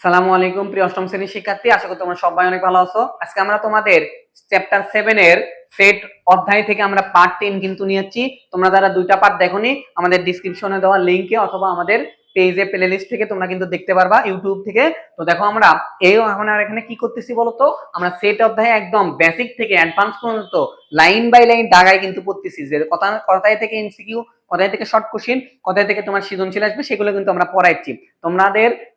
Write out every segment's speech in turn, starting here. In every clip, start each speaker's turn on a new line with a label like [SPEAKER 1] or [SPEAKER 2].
[SPEAKER 1] সালামু আলাইকুম প্রিয় অষ্টম শ্রেণীর শিক্ষার্থী, আশা করি তোমরা সবাই অনেক ভালো আছো। আজকে আমরা তোমাদের চ্যাপ্টার 7 এর সেট অধ্যায় থেকে আমরা পার্ট 10 কিন্তু নিয়েছি। তোমরা যারা দুইটা পার্ট দেখোনি, আমাদের ডেসক্রিপশনে দেওয়া লিংকে অথবা আমাদের পেজে প্লেলিস্ট থেকে তোমরা কিন্তু দেখতে পারবা, ইউটিউব থেকে। তো দেখো আমরা এখন আর এখানে কি করতেছি বলতো, আমরা সেট অধ্যায়ে একদম বেসিক থেকে অ্যাডভান্স পর্যন্ত লাইন বাই লাইন দাগায় কিন্তু পড়তেছি, যে কথায় থেকে এমসিকিউ, কথায় থেকে শর্ট কোশ্চেন, কথায় থেকে তোমার সৃজনশীল আসবে, সেগুলো কিন্তু আমরা পড়াইছি।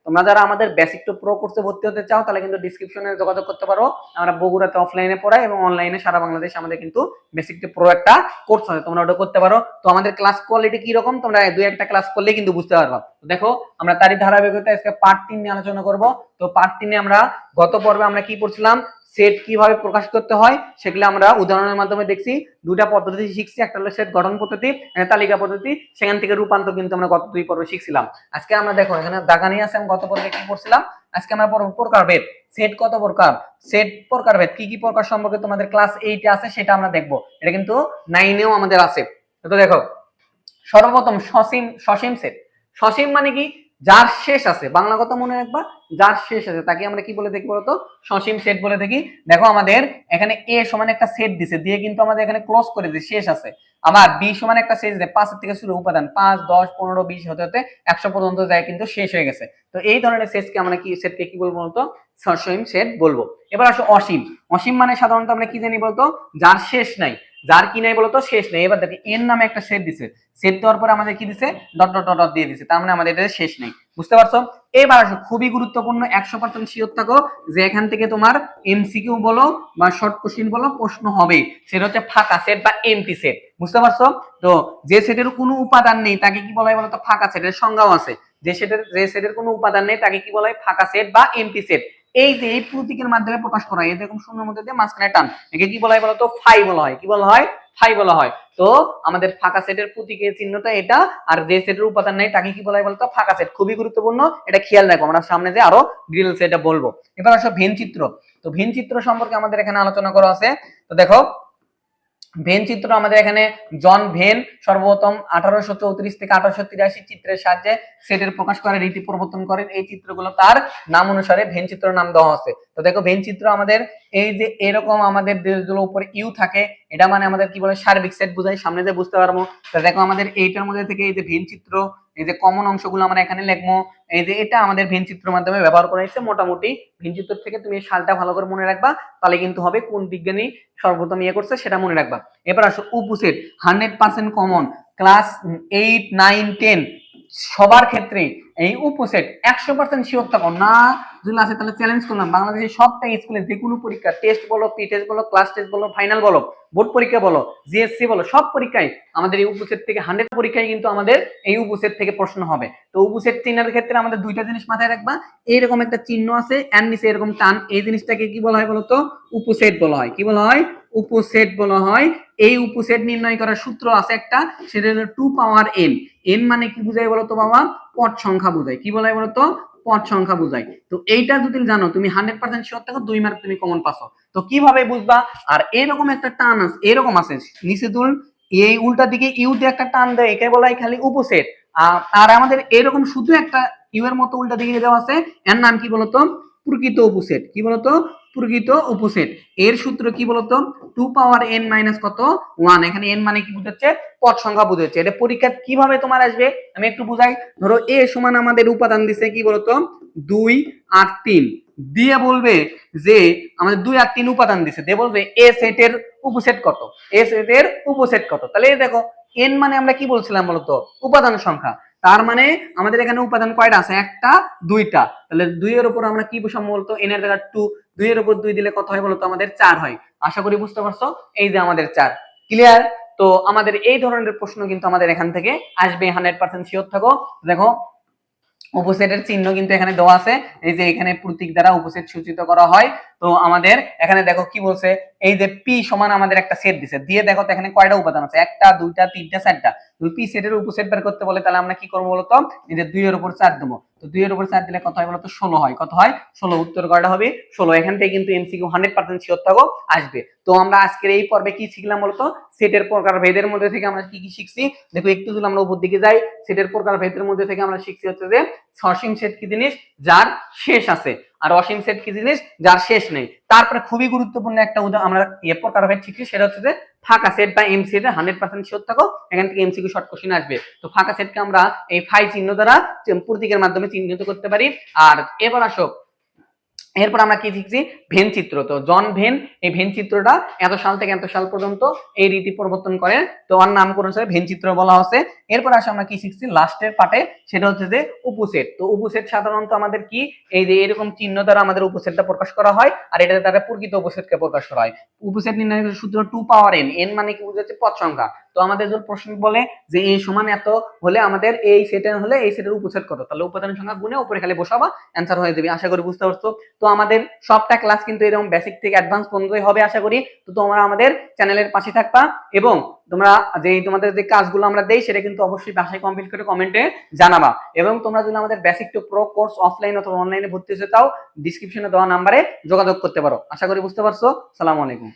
[SPEAKER 1] তোমরা যারা আমাদের বেসিক টু প্রো কোর্সে ভর্তি হতে চাও, তাহলে কিন্তু ডেসক্রিপশনে যোগাযোগ করতে পারো। আমরা বগুড়াতে অফলাইনে পড়াই এবং অনলাইনে সারা বাংলাদেশে আমাদের কিন্তু বেসিক টু প্রো একটা কোর্স আছে, তোমরা ওটা করতে পারো। তো আমাদের ক্লাস কোয়ালিটি কি রকম তোমরা দুই একটা ক্লাস করলে কিন্তু বুঝতে পারবা। তো দেখো আমরা তারই ধারাবাহিকতা আজকে পার্ট 3 নিয়ে আলোচনা করব। তো পার্ট 3 এ আমরা গত পর্বে আমরা কি পড়ছিলাম, সেট কিভাবে প্রকাশ করতে হয় সেগুলো আমরা উদাহরণের মাধ্যমে দেখছি। দুটা পদ্ধতি শিখছি, একটা হলো সেট গঠন পদ্ধতি, তালিকা পদ্ধতি, সেখান থেকে রূপান্তর কিন্তু আমরা গত দুই পর্বে শিখছিলাম। আজকে আমরা দেখো এখানে দাগানি আছে, আমি গত পর্বে কি পড়ছিলাম, আজকে আমরা পড়ব প্রকারভেদ। সেট কত প্রকার, সেট প্রকারভেদ কি কি প্রকার সম্পর্কে তোমাদের ক্লাস 8 এ আছে সেটা আমরা দেখব। এটা কিন্তু 9 এও আমাদের আছে। তো দেখো সর্বপ্রথম সসীম সেট। সসীম মানে কি, যার শেষ আছে, বাংলা কথা মনে রাখবা, যার শেষ আছে তাকে আমরা কি বলে থাকি বলতো, সসীম সেট বলে থাকি। দেখো আমাদের এখানে এ সমান একটা সেট দিছে, দিয়ে কিন্তু আমাদের এখানে ক্লোজ করে দিছে, শেষ আছে। আবার বি সমান একটা সেট দেয়, 5 থেকে শুরু উপাদান 5 10 15 20 হতে হতে 100 পর্যন্ত যায়, কিন্তু শেষ হয়ে গেছে। তো এই ধরনের সেটকে আমরা কি বলবো বলতো, সসীম সেট বলবো। এবার আসো অসীম। অসীম মানে সাধারণত আমরা কি জানি বলতো, যার শেষ নাই, যার কি নাই বলতো, শেষ নেই। এবার দেখি এন নামে একটা সেট দিছে, সেট দেওয়ার পরে আমাদের কি দিছে, ডট ডট ডট দিয়ে দিছে, তার মানে আমাদের এটা শেষ নেই। বুঝতে পারছো? এবার আসো খুবই গুরুত্বপূর্ণ, 100% শিওর থাকো যে এখান থেকে তোমার এমসিকিউ বলো বা শর্ট কোশ্চেন বলো প্রশ্ন হবে, সেটা হচ্ছে ফাঁকা সেট বা এমটি সেট। বুঝতে পারছো? তো যে সেটের কোনো উপাদান নেই তাকে কি বলা হয় বলতো, ফাঁকা সেটের সংজ্ঞাও আছে। যে সেটের কোনো উপাদান নেই তাকে কি বলা হয়, ফাঁকা সেট বা এমটি সেট। এই যে এই প্রতীকের মাধ্যমে প্রকাশ করা হয়, এরকম শূন্যের মধ্যে দিয়ে মাঝখানে টান, একে কি বলা হয় বলতো, ফাই বলা হয়। কি বলা হয়? ফাই বলা হয়। তো আমাদের ফাঁকা সেটের প্রতীকের চিহ্নটা এটা, আর যে সেটের উপাদান নেই তাকে কি বলা হয় বলতো, ফাঁকা সেট। খুবই গুরুত্বপূর্ণ, এটা খেয়াল রাখবো, আমরা সামনে যে আরো ডিটেইলস এটা বলবো। এবার আসো ভিন চিত্র। তো ভিন চিত্র সম্পর্কে আমাদের এখানে আলোচনা করা আছে। তো দেখো ভেন চিত্র আমাদের এখানে জন ভেন সর্বপ্রথম 1834 থেকে 1883 চিত্রের সাহায্যে সেটের প্রকাশ করে রীতি প্রবর্তন করেন। এই চিত্রগুলো তার নাম অনুসারে ভেন চিত্র নাম দেওয়া আছে। তো দেখো ভেন চিত্র আমাদের এই যে এরকম আমাদের দেশগুলোর উপরে ইউ থাকে, এটা মানে আমাদের কি বলে, সার্বিক সেট বোঝায়, সামনে যে বুঝতে পারবো। তো দেখো আমাদের এইটার মধ্যে থেকে এই যে ভেন চিত্র, এই যে কমন অংশগুলো আমরা এখানে লিখবো, এই যে এটা আমাদের ভেন চিত্রের মাধ্যমে ব্যবহার করা হয়েছে। মোটামুটি ভেন চিত্র থেকে তুমি সালটা ভালো করে মনে রাখবা, তাহলে কিন্তু হবে কোন বিজ্ঞানী সর্বপ্রথম ইয়ে করছে সেটা মনে রাখবা। এবার আসো উপসেট, 100% কমন, ক্লাস 8 9 10 সবার ক্ষেত্রে এই উপসেট 100% শিওর থাকো না। যদি আছে তাহলে চ্যালেঞ্জ করলাম, বাংলাদেশের সবটা স্কুলে যে কোনো পরীক্ষা, টেস্ট বলো, প্রি টেস্ট বলো, ক্লাস টেস্ট বলো, ফাইনাল বলো, বোর্ড পরীক্ষা বলো, জিএসসি বলো, সব পরীক্ষায় আমাদের এই উপসেট থেকে 100 পরীক্ষায় কিন্তু আমাদের এই উপসেট থেকে প্রশ্ন হবে। তো উপসেট চিহ্নের ক্ষেত্রে আমাদের দুইটা জিনিস মাথায় রাখবা, এইরকম একটা চিহ্ন আছে এর নিচে এরকম টান, এই জিনিসটাকে কি বলা হয় বলতো, উপসেট বলা হয়। কি বলা হয়? উপসেট বলা হয়। এই উপসেট নির্ণয় করার সূত্র আছে একটা, সেটা হলো 2 পাওয়ার n। n মানে কি বোঝায় বলতো বাবা, পদ সংখ্যা বোঝায়। কি বলা হয় বলতো, পদ সংখ্যা বোঝায়। তো এইটা যদি জানো তুমি 100% শিওর থাকো, 2 মার্ক তুমি কমন পাছো। তো কিভাবে বুঝবা? আর এরকম একটা টান আছে, এরকম আছে নিচে তুল, এই উল্টা দিকে ইউ দিয়ে একটা টান দেয়, একে বলা হয় খালি উপসেট। আর আমাদের এরকম শুধু একটা ইউ এর মতো উল্টা দিকে দেওয়া আছে, এর নাম কি বলতো, প্রকৃত উপসেট। কি বলতো, প্রকৃত উপসেট। এর সূত্র কি বলতো, 2 পাওয়ার n মাইনাস কত, 1। এখানে n মানে কি বুঝাচ্ছে, পদ সংখ্যা বুঝাচ্ছে। এটা পরীক্ষা কিভাবে তোমার আসবে আমি একটু বুঝাই। ধরো a সমান আমাদের উপাদান দিছে কি বলতো, 2 আর 3, দিয়ে বলবে যে আমাদের 2 আর 3 উপাদান দিছে, দিয়ে বলবে a সেটের উপসেট কত, a সেটের উপসেট কত। তাহলে দেখো n মানে আমরা কি বলছিলাম বলতো, উপাদান সংখ্যা। তার মানে আমাদের এখানে উপাদান কয়টা আছে, একটা দুইটা। তাহলে 2 এর উপর আমরা কি বসাবো বলতো, n এর জায়গায় 2, 2 এর উপর 2 দিলে কত হয় বলতো, আমাদের 4 হয়। আশা করি বুঝতে পারছো, এই যে আমাদের 4। ক্লিয়ার? তো আমাদের এই ধরনের প্রশ্ন কিন্তু আমাদের এখান থেকে আসবে, 100% শিওর থাকো। দেখো উপসেটের চিহ্ন কিন্তু এখানে দেওয়া আছে, এই যে এখানে প্রতীক দ্বারা উপসেট সূচিত করা হয়। তো আমাদের এখানে দেখো কি বলছে, এই যে পি সমান আমাদের একটা সেট দিছে, দিয়ে দেখো তো এখানে কয়টা উপাদান আছে, একটা দুইটা তিনটা চারটা। যদি পি সেটের উপসেট বের করতে বলে তাহলে আমরা কি করবো বলতো, এই যে 2 এর উপর 4 দেবো। তো 2 এর উপর 4 দিলে কত হয় বলতো 16 হয়। কত হয়? 16। উত্তর কয়টা হবে? 16। এখান থেকে কিন্তু এমসিকিউ 100% শিওর থাকো আসবে। তো আমরা আজকের এই পর্বে কি শিখলাম বলতো? সেটের প্রকারভেদের মধ্যে থেকে আমরা কি কি শিখছি দেখো, একটু যদি আমরা উপর দিকে যাই, সেটের প্রকারভেদের মধ্যে থেকে আমরা শিখছি হচ্ছে যে সসীম সেট কি জিনিস, যার শেষ আছে, আর অসীম সেট কি জিনিস, যার শেষ নেই। তারপরে খুবই গুরুত্বপূর্ণ একটা আমরা প্রকারভেদ শিখছি, সেটা হচ্ছে যে ফাঁকা সেট বা এম সেট 100% শিওর থাকো, এখান থেকে এমসিকিউ শর্ট কোশ্চেন আসবে। তো ফাঁকা সেটকে আমরা এই ফাই চিহ্ন দ্বারা প্রতীকের মাধ্যমে চিহ্নিত করতে পারি। আর এবার আসো, এরপর আমরা কি শিখছি? ভেন চিত্র। তো জন ভেন এই ভেন চিত্রটা এত সাল থেকে এত সাল পর্যন্ত এই রীতি পরিবর্তন করে, তো ওর নামকরণ হিসেবে ভেন চিত্র বলা হচ্ছে। এরপর আসে আমরা কি শিখছি লাস্টের পার্টে, সেটা হচ্ছে যে উপসেট। তো উপসেট সাধারণত আমাদের কি, এই যে এরকম চিহ্ন দ্বারা আমাদের উপসেটটা প্রকাশ করা হয়, আর এটা দ্বারা প্রকৃত উপসেটকে প্রকাশ করা হয়। উপসেট নির্ণয়ের সূত্র 2 পাওয়ার n, n মানে কি বুঝাচ্ছে? পদ সংখ্যা। তো আমাদের যদি প্রশ্ন বলে যে a সমান এত হলে আমাদের এই সেটের হলে এই সেটের উপসেট কত, তাহলে উপাদান সংখ্যা গুণে উপরে খালি বসাবা, অ্যান্সার হয়ে যাবে। আশা করি বুঝতে পারছো। তো আমাদের সবটা ক্লাস কিন্তু এরকম বেসিক থেকে অ্যাডভান্স পর্যন্তই হবে আশা করি। তো তোমরা আমাদের চ্যানেলের পাশে থাকবা, এবং তোমরা তোমাদের যে কাজগুলো আমরা দেই সেটা কিন্তু অবশ্যই বাসায় কমপ্লিট করে কমেন্টে জানাবা। এবং তোমরা যদি আমাদের basic to pro course offline অথবা অনলাইনে ভর্তি হতে চাও, ডেসক্রিপশনে দেওয়া নাম্বারে যোগাযোগ করতে পারো। আশা করি বুঝতে পারছো। আসসালামু আলাইকুম।